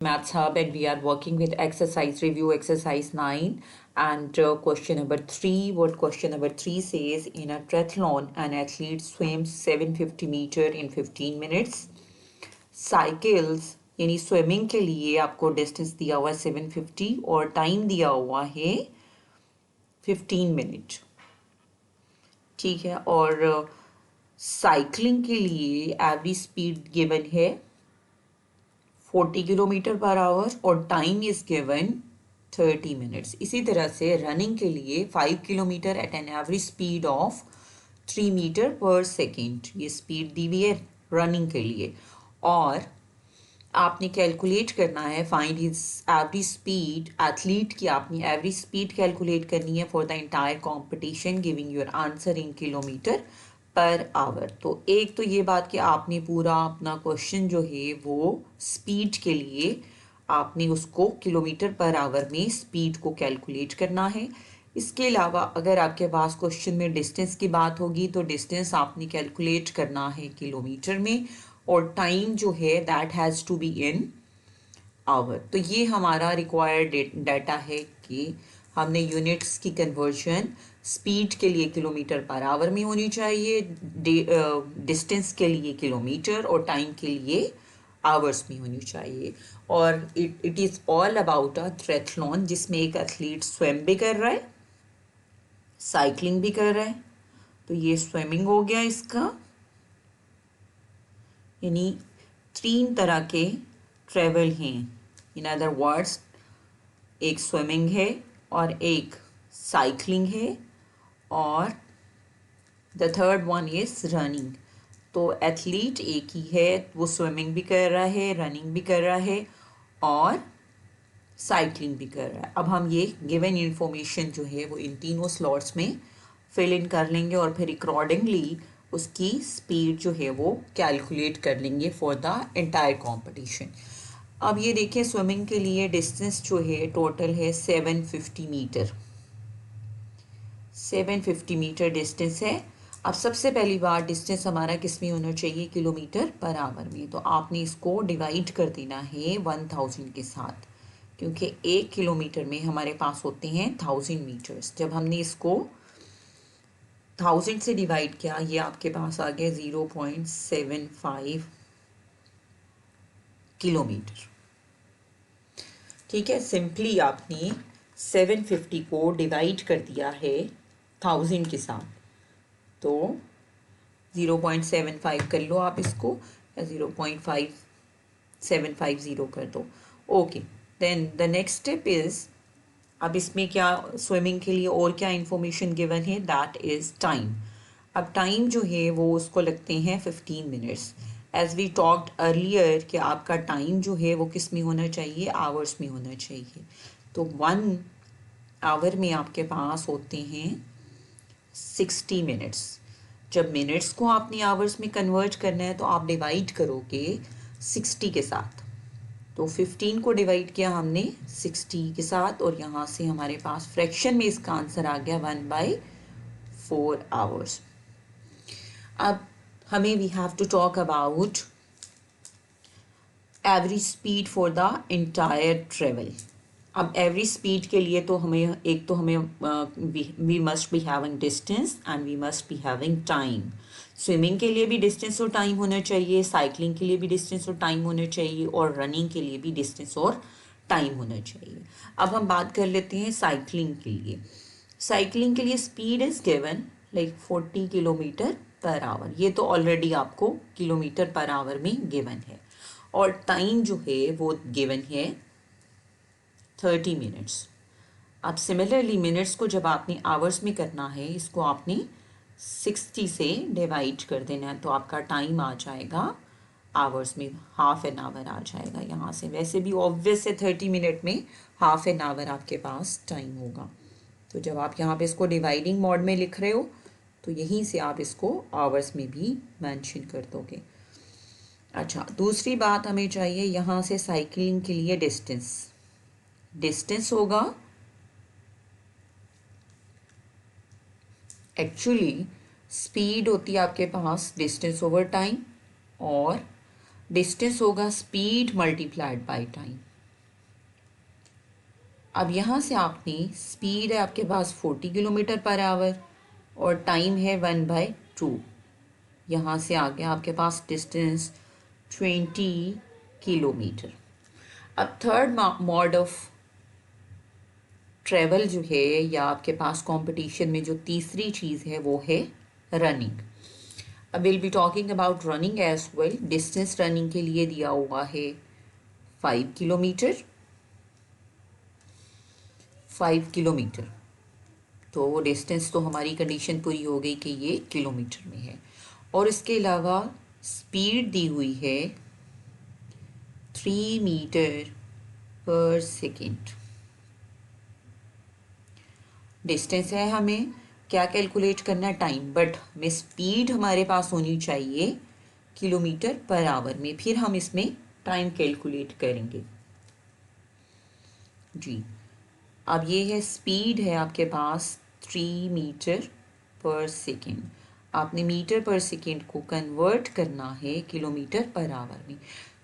Maths Hub, and we are working with exercise review exercise 9 and question number 3. What question number 3 says: in a triathlon an athlete swims 750 meter in 15 minutes, cycles यानी swimming के लिए आपको distance दिया हुआ है 750 और time दिया हुआ है 15 मिनट, ठीक है। और साइकिलिंग के लिए एवरेज स्पीड गिवन है 40 किलोमीटर पर आवर और टाइम इज गिवन 30 मिनट्स। इसी तरह से रनिंग के लिए 5 kilometre at an average speed of 3 metre per second, ये स्पीड दी हुई है रनिंग के लिए। और आपने कैलकुलेट करना है find his average speed, athlete की आपने एवरेज स्पीड कैलकुलेट करनी है for the entire competition, giving your answer in kilometre per hour. तो एक तो ये बात कि आपने पूरा अपना क्वेश्चन जो है वो स्पीड के लिए आपने उसको किलोमीटर पर आवर में स्पीड को कैलकुलेट करना है। इसके अलावा अगर आपके पास क्वेश्चन में डिस्टेंस की बात होगी तो डिस्टेंस आपने कैलकुलेट करना है किलोमीटर में, और टाइम जो है that has to be in hour. तो ये हमारा रिक्वायर्ड डाटा है कि हमने यूनिट्स की कन्वर्जन स्पीड के लिए किलोमीटर पर आवर में होनी चाहिए, डिस्टेंस के लिए किलोमीटर और टाइम के लिए आवर्स में होनी चाहिए। और it is all about a triathlon जिसमें एक एथलीट स्विम भी कर रहा है, साइकिलिंग भी कर रहा है। तो ये स्विमिंग हो गया इसका, यानी 3 तरह के ट्रेवल हैं। इन अदर वर्ड्स एक स्विमिंग है और एक साइकिलिंग है और the third one is running. तो एथलीट एक ही है, वो स्विमिंग भी कर रहा है, रनिंग भी कर रहा है और साइकिलिंग भी कर रहा है। अब हम ये गिवन इंफॉर्मेशन जो है वो इन तीनों स्लॉट्स में फिल इन कर लेंगे और फिर अकॉर्डिंगली उसकी स्पीड जो है वो कैलकुलेट कर लेंगे फॉर द एंटायर कॉम्पिटिशन। अब ये देखिए स्विमिंग के लिए डिस्टेंस जो है टोटल है 750 मीटर, 750 मीटर डिस्टेंस है। अब सबसे पहली बार डिस्टेंस हमारा किस में होना चाहिए, किलोमीटर पर आवर में। तो आपने इसको डिवाइड कर देना है 1000 के साथ, क्योंकि 1 किलोमीटर में हमारे पास होते हैं 1000 मीटर्स। जब हमने इसको 1000 से डिवाइड किया ये आपके पास आ गया 0.75 किलोमीटर, ठीक है। सिंपली आपने 750 को डिवाइड कर दिया है 1000 के साथ, तो 0.75 कर लो आप इसको, या 0.5750 कर दो। Okay, then the next step is, अब इसमें क्या स्विमिंग के लिए और क्या इंफॉर्मेशन गिवन है, दैट इज़ टाइम। अब टाइम जो है वो उसको लगते हैं 15 minutes. As we talked earlier कि आपका टाइम जो है वो किस में होना चाहिए, आवर्स में होना चाहिए। तो 1 आवर में आपके पास होते हैं 60 मिनट्स। जब मिनट्स को आपने आवर्स में कन्वर्ट करना है तो आप डिवाइड करोगे 60 के साथ। तो 15 को डिवाइड किया हमने 60 के साथ और यहाँ से हमारे पास फ्रैक्शन में इसका आंसर आ गया 1/4 आवर्स। अब हमें we have to talk about average speed for the entire travel. अब एवरेज स्पीड के लिए तो हमें एक तो हमें we must be having distance and we must be having time. Swimming के लिए भी डिस्टेंस और टाइम होना चाहिए, साइकिलिंग के लिए भी डिस्टेंस और टाइम होना चाहिए और रनिंग के लिए भी डिस्टेंस और टाइम होना चाहिए। अब हम बात कर लेते हैं साइकिलिंग के लिए। साइकिलिंग के लिए speed is given like 40 kilometre per hour, ये तो ऑलरेडी आपको किलोमीटर पर आवर में गिवन है। और टाइम जो है वो गिवन है 30 मिनट्स। अब सिमिलरली मिनट्स को जब आपने आवर्स में करना है, इसको आपने 60 से डिवाइड कर देना है, तो आपका टाइम आ जाएगा आवर्स में, हाफ एन आवर आ जाएगा यहाँ से। वैसे भी ऑब्वियस है 30 मिनट में हाफ एन आवर आपके पास टाइम होगा। तो जब आप यहाँ पे इसको डिवाइडिंग मोड में लिख रहे हो तो यहीं से आप इसको आवर्स में भी मेंशन कर दोगे। अच्छा, दूसरी बात हमें चाहिए यहाँ से साइकिलिंग के लिए डिस्टेंस। डिस्टेंस होगा एक्चुअली स्पीड होती है आपके पास डिस्टेंस ओवर टाइम, और डिस्टेंस होगा स्पीड मल्टीप्लाइड बाय टाइम। अब यहाँ से आपने स्पीड है आपके पास 40 किलोमीटर पर आवर और टाइम है 1/2। यहाँ से आगे आपके पास डिस्टेंस 20 किलोमीटर। अब थर्ड मोड ऑफ ट्रेवल जो है या आपके पास कंपटीशन में जो तीसरी चीज़ है वो है रनिंग। अब will be talking about running as well. Distance running के लिए दिया हुआ है 5 किलोमीटर। 5 किलोमीटर तो डिस्टेंस तो हमारी कंडीशन पूरी हो गई कि ये किलोमीटर में है। और इसके अलावा स्पीड दी हुई है 3 मीटर पर सेकेंड। डिस्टेंस है, हमें क्या कैलकुलेट करना, टाइम, बट हमें स्पीड हमारे पास होनी चाहिए किलोमीटर पर आवर में, फिर हम इसमें टाइम कैलकुलेट करेंगे जी। अब ये है स्पीड है आपके पास 3 मीटर पर सेकेंड। आपने मीटर पर सेकेंड को कन्वर्ट करना है किलोमीटर पर आवर में।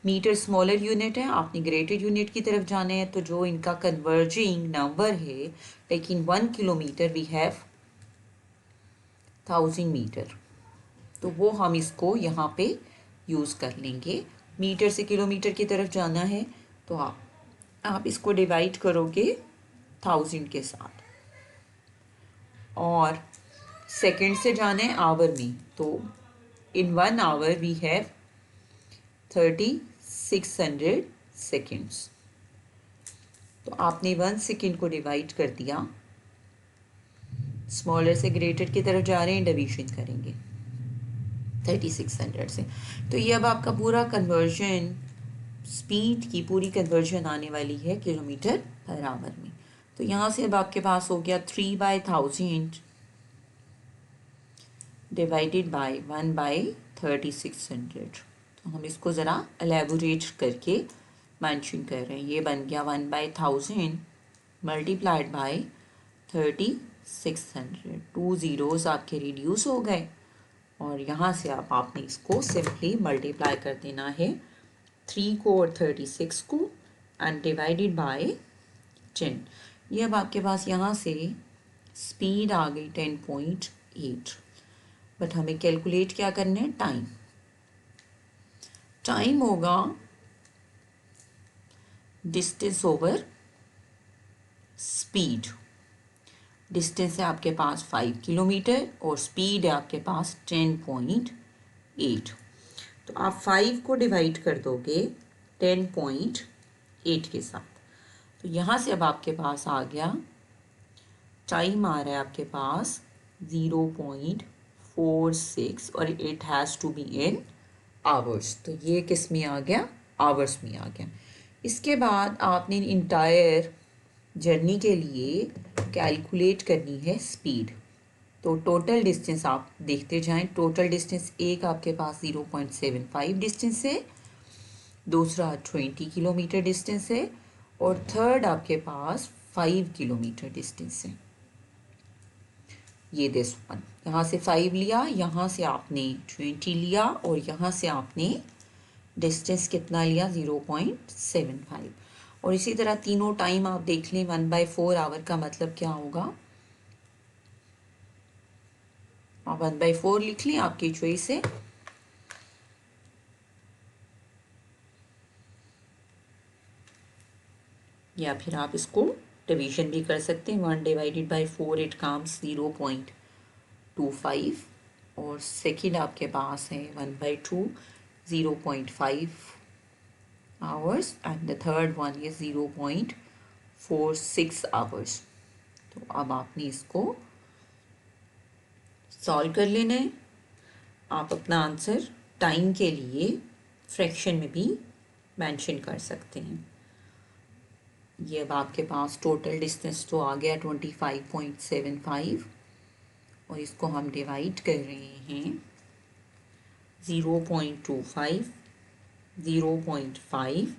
मीटर स्मॉलर यूनिट है, आपने ग्रेटर यूनिट की तरफ जाना है तो जो इनका कन्वर्जिंग नंबर है, लेकिन 1 किलोमीटर वी हैव 1000 मीटर, तो वो हम इसको यहाँ पे यूज़ कर लेंगे। मीटर से किलोमीटर की तरफ जाना है तो आप इसको डिवाइड करोगे 1000 के साथ, और सेकंड से जाना है आवर में, तो इन 1 आवर वी हैव 3600 सेकेंड्स। तो आपने 1 सेकेंड को डिवाइड कर दिया, स्मॉलर से ग्रेटर की तरफ जा रहे हैं, डिवीजन करेंगे 3600 से। तो ये अब आपका पूरा कन्वर्जन, स्पीड की पूरी कन्वर्जन आने वाली है किलोमीटर पर आवर में। तो यहाँ से अब आपके पास हो गया 3/1000 डिवाइडेड बाय 1/3600। तो हम इसको ज़रा एलेबोरेट करके मेंशन कर रहे हैं। ये बन गया 1/1000 मल्टीप्लाइड बाय 3600। 2 ज़ीरोज़ आपके रिड्यूस हो गए और यहाँ से आपने इसको सिंपली मल्टीप्लाई कर देना है 3 को और 36 को एंड डिवाइडेड बाय 10। ये अब आपके पास यहाँ से स्पीड आ गई 10.8। बट हमें कैलकुलेट क्या करना है, टाइम। टाइम होगा डिस्टेंस ओवर स्पीड। डिस्टेंस है आपके पास 5 किलोमीटर और स्पीड है आपके पास 10.8। तो आप 5 को डिवाइड कर दोगे 10.8 के साथ, तो यहाँ से अब आपके पास आ गया, टाइम आ रहा है आपके पास 0.46 और it has to be in hours. तो ये किस में आ गया, आवर्स में आ गया। इसके बाद आपने इंटायर जर्नी के लिए कैलकुलेट करनी है स्पीड। तो टोटल डिस्टेंस आप देखते जाएं। टोटल डिस्टेंस एक आपके पास 0.75 डिस्टेंस है, दूसरा 20 किलोमीटर डिस्टेंस है और थर्ड आपके पास 5 किलोमीटर डिस्टेंस है। ये दिस वन, यहाँ से 5 लिया, यहाँ से आपने 20 लिया और यहाँ से आपने डिस्टेंस कितना लिया, 0.75। और इसी तरह तीनों टाइम आप देख लें। 1/4 आवर का मतलब क्या होगा, आप 1/4 लिख लें, आपकी चॉइस है। या फिर आप इसको डिवीजन भी कर सकते हैं। 1/4 इट कम्स 0.25 और सेकेंड आपके पास है 1/2 0.5 hours and the third one is 0.46 hours. तो अब आपने इसको सॉल्व कर लेना है। आप अपना आंसर टाइम के लिए फ्रैक्शन में भी मेंशन कर सकते हैं। ये अब आपके पास टोटल डिस्टेंस तो आ गया 25.75 और इसको हम डिवाइड कर रहे हैं 0.25, 0.5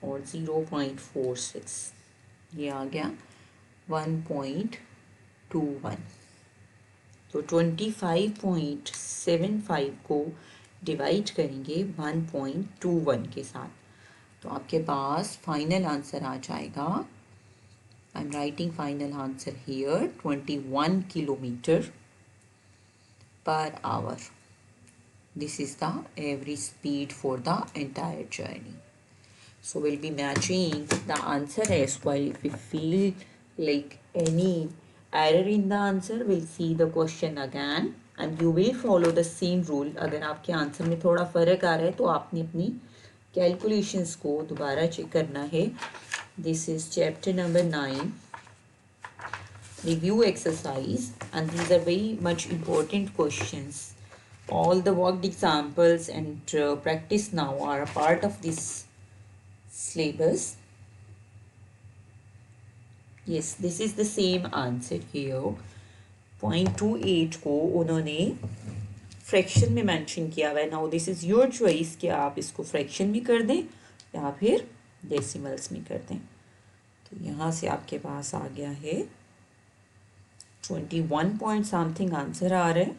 और 0.46। ये आ गया 1.21। तो 25.75 को डिवाइड करेंगे 1.21 के साथ, तो आपके पास फाइनल आंसर आ जाएगा I'm writing final answer here, 21 kilometer per hour. This is the average speed for the entire journey. So we'll be matching the answer as well. If we feel like any error in the answer, we'll see the question again and you will follow the same rule. अगर आपके answer में थोड़ा फर्क आ रहा है तो आपने अपनी कैलकुलेशंस को दोबारा चेक करना है. This is chapter number 9, review exercise, and these are very much important questions. All the worked examples and practice now are a part of this syllabus. Yes, this is the same answer here. 0.28 को उन्होंने fraction में mention किया हुआ है. Now this is your choice कि आप इसको fraction में कर दें या फिर डेसिमल्स में कर दें. तो यहाँ से आपके पास आ गया है 21 point something आंसर आ रहा है.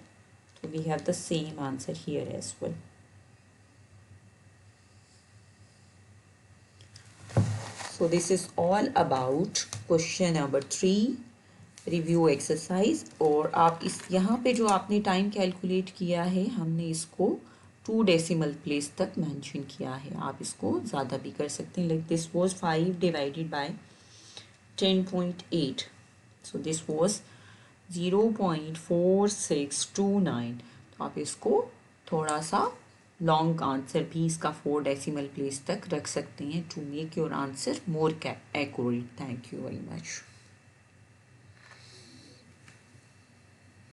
तो we have the same answer here as well. So this is all about question number 3, review exercise. और आप इस यहाँ पे जो आपने टाइम कैलकुलेट किया है हमने इसको 2 डेसिमल प्लेस तक मेंशन किया है. आप इसको ज़्यादा भी कर सकते हैं. Like this was 5 divided by 10.8. So this was 0.4629. तो आप इसको थोड़ा सा लॉन्ग आंसर भी इसका 4 डेसिमल प्लेस तक रख सकते हैं to make your answer more accurate. Thank you very much.